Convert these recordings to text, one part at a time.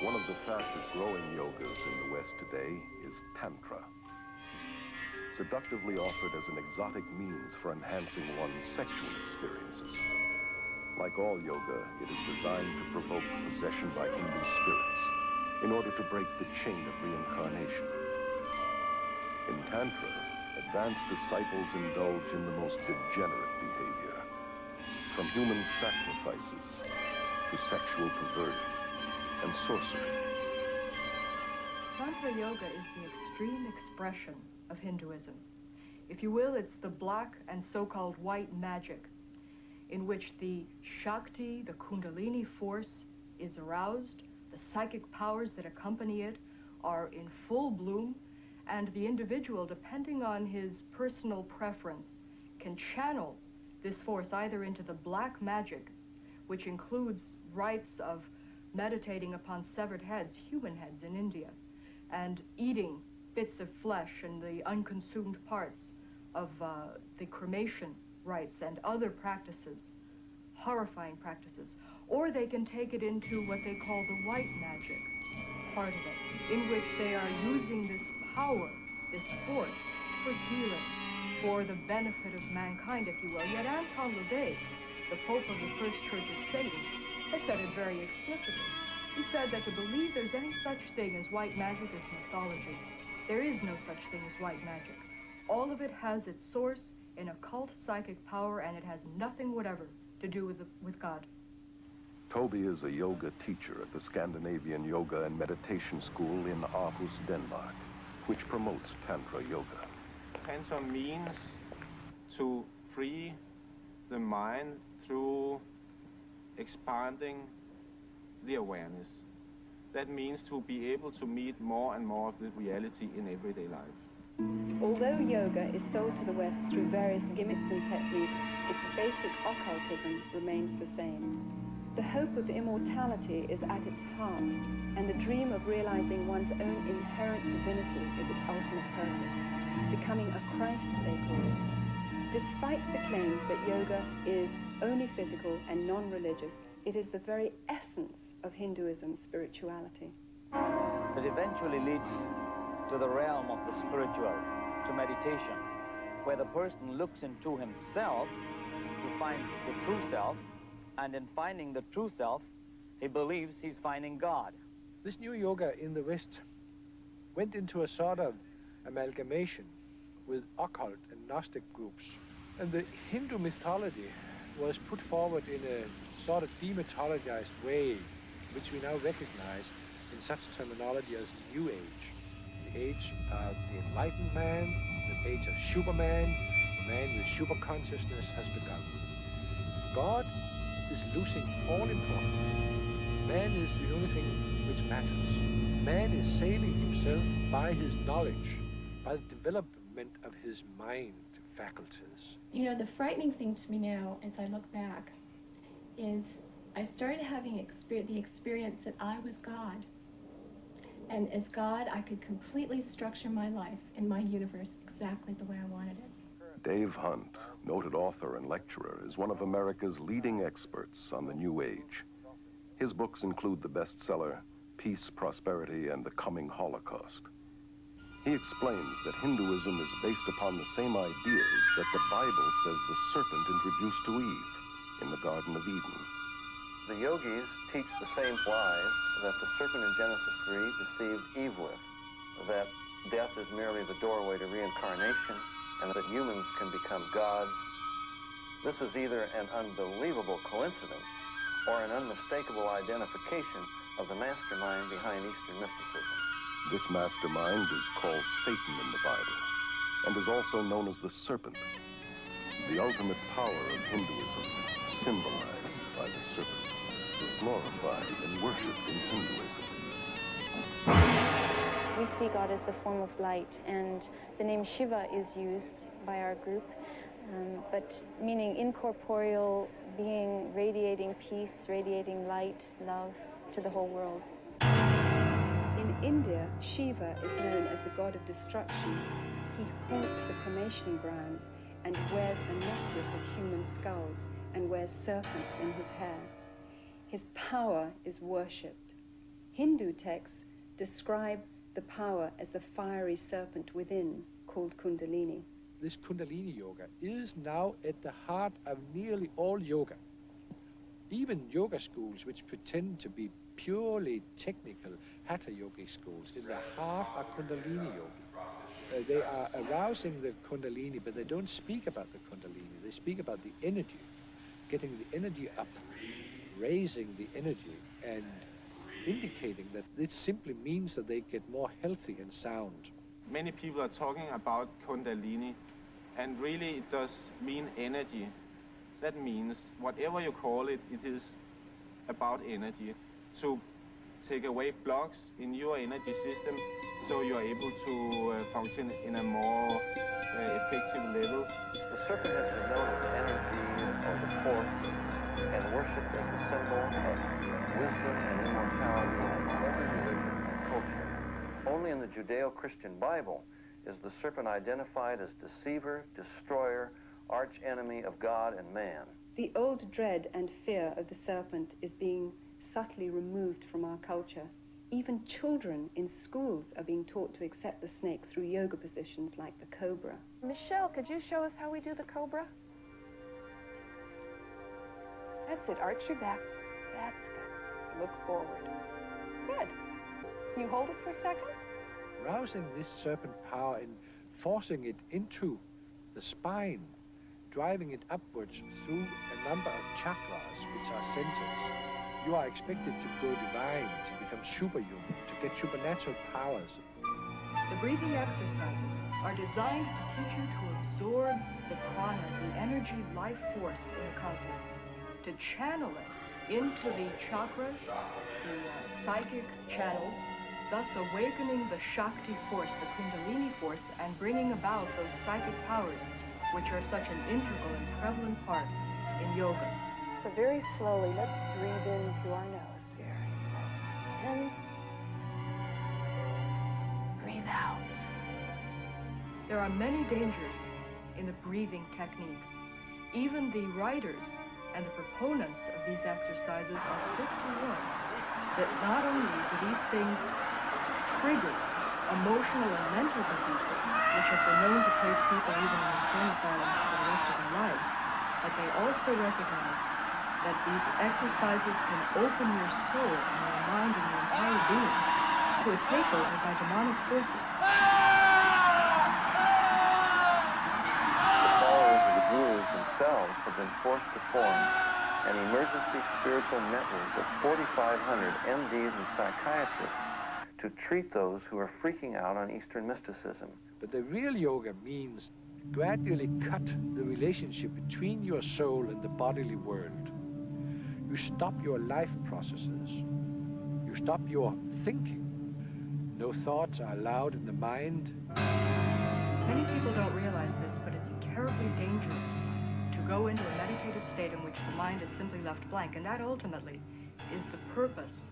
One of the fastest growing yogas in the West today is Tantra. Seductively offered as an exotic means for enhancing one's sexual experiences. Like all yoga, it is designed to provoke possession by Hindu spirits in order to break the chain of reincarnation. In Tantra, advanced disciples indulge in the most degenerate behavior, from human sacrifices to sexual perversion and sorcery. Tantra yoga is the extreme expression of Hinduism. If you will, it's the black and so-called white magic in which the Shakti, the Kundalini force, is aroused, the psychic powers that accompany it are in full bloom, and the individual, depending on his personal preference, can channel this force either into the black magic, which includes rites of meditating upon severed heads, human heads in India, and eating bits of flesh and the unconsumed parts of the cremation rites and other practices, horrifying practices. Or they can take it into what they call the white magic part of it, in which they are using this power, this force, for healing, for the benefit of mankind, if you will. Yet Anton LaVey, the Pope of the First Church of Satan, has said it very explicitly. He said that to believe there's any such thing as white magic is mythology. There is no such thing as white magic. All of it has its source in occult psychic power, and it has nothing whatever to do with God. Toby is a yoga teacher at the Scandinavian Yoga and Meditation School in Aarhus, Denmark, which promotes Tantra yoga. Tantra means to free the mind through expanding the awareness. That means to be able to meet more and more of the reality in everyday life. Although yoga is sold to the West through various gimmicks and techniques, its basic occultism remains the same. The hope of immortality is at its heart, and the dream of realizing one's own inherent divinity is its ultimate purpose. Becoming a Christ, they call it. Despite the claims that yoga is only physical and non-religious, it is the very essence of Hinduism's spirituality. It eventually leads to the realm of the spiritual, to meditation, where the person looks into himself to find the true self, and in finding the true self, he believes he's finding God. This new yoga in the West went into a sort of amalgamation with occult and Gnostic groups. And the Hindu mythology was put forward in a sort of demythologized way, which we now recognize in such terminology as New Age. The age of the enlightened man, the age of Superman, the man with super consciousness has begun. God is losing all importance. Man is the only thing which matters. Man is saving himself by his knowledge, by the development of his mind faculties. You know, the frightening thing to me now, as I look back, is I started having the experience that I was God. And as God, I could completely structure my life and my universe exactly the way I wanted it. Dave Hunt, noted author and lecturer, is one of America's leading experts on the New Age. His books include the bestseller, Peace, Prosperity, and the Coming Holocaust. He explains that Hinduism is based upon the same ideas that the Bible says the serpent introduced to Eve in the Garden of Eden. The yogis teach the same lies that the serpent in Genesis 3 deceived Eve with, that death is merely the doorway to reincarnation, and that humans can become gods. This is either an unbelievable coincidence or an unmistakable identification of the mastermind behind Eastern mysticism. This mastermind is called Satan in the Bible, and is also known as the Serpent, the ultimate power of Hinduism, symbolized by the serpent, is glorified and worshipped in Hinduism. We see God as the form of light, and the name Shiva is used by our group, but meaning incorporeal being, radiating peace, radiating light, love to the whole world. In India, Shiva is known as the god of destruction. He haunts the cremation grounds and wears a necklace of human skulls and wears serpents in his hair. His power is worshipped. Hindu texts describe the power as the fiery serpent within, called Kundalini. This Kundalini yoga is now at the heart of nearly all yoga. Even yoga schools which pretend to be purely technical hatha yogic schools, in their heart are Kundalini yogi. They are arousing the Kundalini, but they don't speak about the Kundalini. They speak about the energy, getting the energy up, raising the energy, and indicating that this simply means that they get more healthy and sound. Many people are talking about Kundalini, and really it does mean energy. That means whatever you call it, it is about energy. To take away blocks in your energy system so you're able to function in a more effective level. The serpent has been known as the energy of the force and worshipped as a symbol of wisdom and immortality in every religion and culture. Only in the Judeo-Christian Bible is the serpent identified as deceiver, destroyer, arch-enemy of God and man. The old dread and fear of the serpent is being subtly removed from our culture. Even children in schools are being taught to accept the snake through yoga positions like the cobra. Michelle, could you show us how we do the cobra? That's it. Arch your back. That's good. Look forward. Good. Can you hold it for a second? Rousing this serpent power and forcing it into the spine, driving it upwards through a number of chakras, which are centers. You are expected to go divine, to become superhuman, to get supernatural powers. The breathing exercises are designed to teach you to absorb the prana, the energy life force in the cosmos, to channel it into the chakras, the psychic channels, thus awakening the Shakti force, the Kundalini force, and bringing about those psychic powers, which are such an integral and prevalent part in yoga. So very slowly, let's breathe in through our nose. Very slowly. In. Breathe out. There are many dangers in the breathing techniques. Even the writers and the proponents of these exercises are quick to warn that not only do these things trigger emotional and mental diseases, which have been known to place people even in insane asylums for the rest of their lives, but they also recognize that these exercises can open your soul and your mind and your entire being to a takeover by demonic forces. The followers of the gurus themselves have been forced to form an emergency spiritual network of 4,500 MDs and psychiatrists to treat those who are freaking out on Eastern mysticism. But the real yoga means gradually cut the relationship between your soul and the bodily world. You stop your life processes. You stop your thinking. No thoughts are allowed in the mind. Many people don't realize this, but it's terribly dangerous to go into a meditative state in which the mind is simply left blank, and that ultimately is the purpose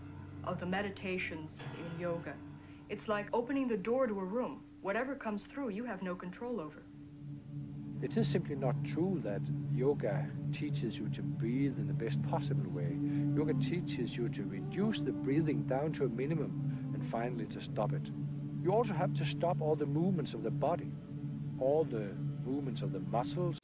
of the meditations in yoga. It's like opening the door to a room. Whatever comes through, you have no control over. It is simply not true that yoga teaches you to breathe in the best possible way. Yoga teaches you to reduce the breathing down to a minimum and finally to stop it. You also have to stop all the movements of the body, all the movements of the muscles,